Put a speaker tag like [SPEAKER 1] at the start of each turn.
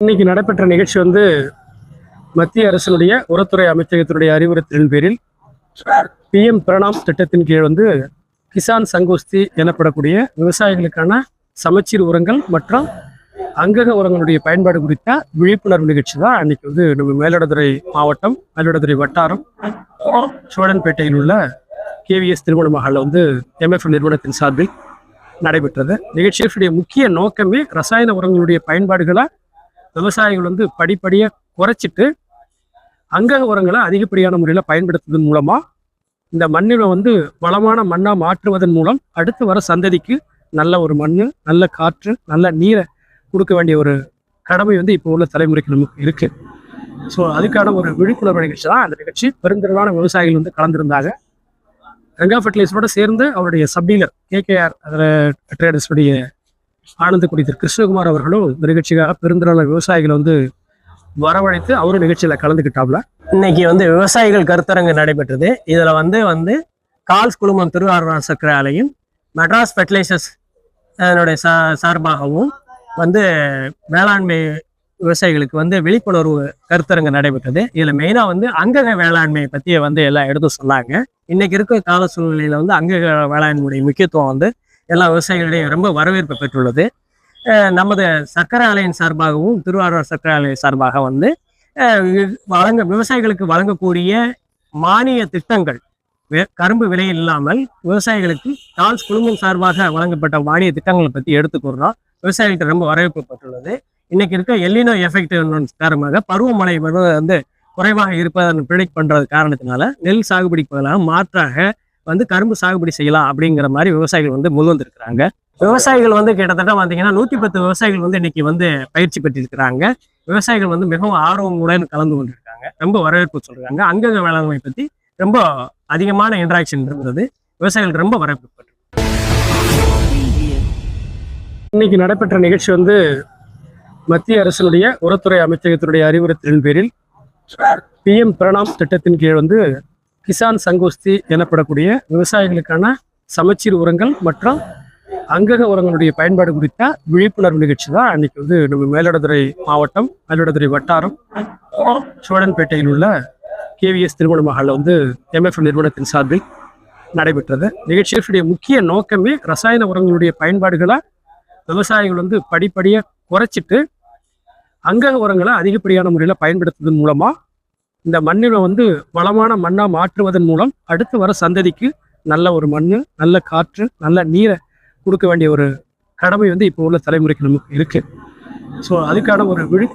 [SPEAKER 1] இன்னைக்கு நடைபெற்ற நிகழ்ச்சி மத்திய அரசினுடைய உரத்துறை அமைச்சகத்தினுடைய அறிவுறுத்தலின் பேரில் PM பிரணாம் திட்டத்தின் கீழ் கிசான் சங்கோஸ்தி எனப்படக்கூடிய விவசாயிகளுக்கான சமச்சீர் உரங்கள் மற்றும் அங்கக உரங்களுடைய பயன்பாடு குறித்த விழிப்புணர்வு நிகழ்ச்சி தான் அன்னைக்கு நம்ம மயிலாடுதுறை மாவட்டம் மயிலாடுதுறை வட்டாரம் சோழன்பேட்டையில் உள்ள KVS திருமண மஹாலில் MFL நிறுவனத்தின் சார்பில் நடைபெற்றது. நிகழ்ச்சியுடைய முக்கிய நோக்கமே ரசாயன உரங்களுடைய பயன்பாடுகளை விவசாயிகள் படிப்படியாக குறைச்சிட்டு அங்கக உரங்களை அதிகப்படியான முறையில் பயன்படுத்துவதன் மூலமாக இந்த மண்ணில் வளமான மண்ணாக மாற்றுவதன் மூலம் அடுத்து வர சந்ததிக்கு நல்ல ஒரு மண், நல்ல காற்று, நல்ல நீரை கொடுக்க வேண்டிய ஒரு கடமை இப்போ உள்ள தலைமுறைக்கு நமக்கு இருக்குது. ஸோ அதுக்கான ஒரு விழிப்புணர்வு நிகழ்ச்சி தான் அந்த நிகழ்ச்சி. பெருந்திரளான விவசாயிகள் கலந்துருந்தாங்க. கங்கா ஃபெர்டிலைசரோட சேர்ந்து அவருடைய சப்டீலர் KKR ட்ரேடர்ஸுடைய ஆனந்தக்குடி திரு கிருஷ்ணகுமார் அவர்களும் இந்த நிகழ்ச்சிக்காக பெருந்திரளான விவசாயிகளை வரவழைத்து அவரும் நிகழ்ச்சியில் கலந்துக்கிட்டாப்ல.
[SPEAKER 2] இன்னைக்கு விவசாயிகள் கருத்தரங்கு நடைபெற்றது. இதில் கால்ஸ் குழுமம் திருவாரூர் சர்க்கரை ஆலையும் மெட்ராஸ் ஃபெர்டிலைசர்ஸ் அதனுடைய சார்பாகவும் வேளாண்மை விவசாயிகளுக்கு விழிப்புணர்வு கருத்தரங்கு நடைபெற்றது. இதில் மெயினாக அங்கக வேளாண்மையை பற்றி எல்லாம் எடுத்து சொன்னாங்க. இன்னைக்கு இருக்கிற கால சூழ்நிலையில் அங்கக வேளாண்மையுடைய முக்கியத்துவம் எல்லா விவசாயிகளிடையும் ரொம்ப வரவேற்பு பெற்றுள்ளது. நமது சர்க்கரை ஆலையின் சார்பாகவும் திருவாரூர் சர்க்கரை ஆலை சார்பாக விவசாயிகளுக்கு வழங்கக்கூடிய மானிய திட்டங்கள் கரும்பு விலை இல்லாமல் விவசாயிகளுக்கு கால்ஸ் குழுமம் சார்பாக வழங்கப்பட்ட மானிய திட்டங்களை பற்றி எடுத்துக்கூறோம். விவசாயிகிட்ட ரொம்ப வரவேற்பு பெற்றுள்ளது. இன்னைக்கு இருக்க எல்லினோ எஃபெக்ட் காரணமாக பருவமழை குறைவாக இருப்பதை ப்ரிடிக்ட் பண்றது காரணத்தினால நெல் சாகுபடிக்கு பதிலாக மாற்றாக கரும்பு சாகுபடி செய்யலாம் அப்படிங்கிற மாதிரி விவசாயிகள் முன் வந்திருக்கிறாங்க. விவசாயிகள் கிட்டத்தட்ட பார்த்தீங்கன்னா 110 விவசாயிகள் இன்னைக்கு பயிற்சி பெற்றிருக்கிறாங்க. விவசாயிகள் மிகவும் ஆர்வமுடன் கலந்து கொண்டிருக்காங்க. ரொம்ப வரவேற்பு சொல்றாங்க. அங்கக வேளாண்மை பற்றி ரொம்ப அதிகமான இன்ட்ராக்ஷன் இருந்தது. விவசாயிகள் ரொம்ப வரவேற்பு பெற்று.
[SPEAKER 1] இன்னைக்கு நடைபெற்ற நிகழ்ச்சி மத்திய அரசினுடைய உரத்துறை அமைச்சகத்தினுடைய அறிவுறுத்தலின் பேரில் PM பிரணாம் திட்டத்தின் கீழ் கிசான் சங்கோஸ்தி எனப்படக்கூடிய விவசாயிகளுக்கான சமச்சீர் உரங்கள் மற்றும் அங்கக உரங்களுடைய பயன்பாடு குறித்த விழிப்புணர்வு நிகழ்ச்சி தான் அன்னைக்கு நம்ம மயிலாடுதுறை மாவட்டம் மயிலாடுதுறை வட்டாரம் சோழன்பேட்டையில் உள்ள KVS திருமண மஹாலில் MFL நிறுவனத்தின் சார்பில் நடைபெற்றது. நிகழ்ச்சியுடைய முக்கிய நோக்கமே ரசாயன உரங்களுடைய பயன்பாடுகளை விவசாயிகள் படிப்படியாக குறைச்சிட்டு அங்கக உரங்களை அதிகப்படியான முறையில் பயன்படுத்துவதன் மூலமாக இந்த மண்ணில் வளமான மண்ணாக மாற்றுவதன் மூலம் அடுத்து வர சந்ததிக்கு நல்ல ஒரு மண், நல்ல காற்று, நல்ல நீரை கொடுக்க வேண்டிய ஒரு கடமை இப்போ உள்ள தலைமுறைக்கு நமக்கு இருக்குது. ஸோ அதுக்கான ஒரு விழிப்புணர்வு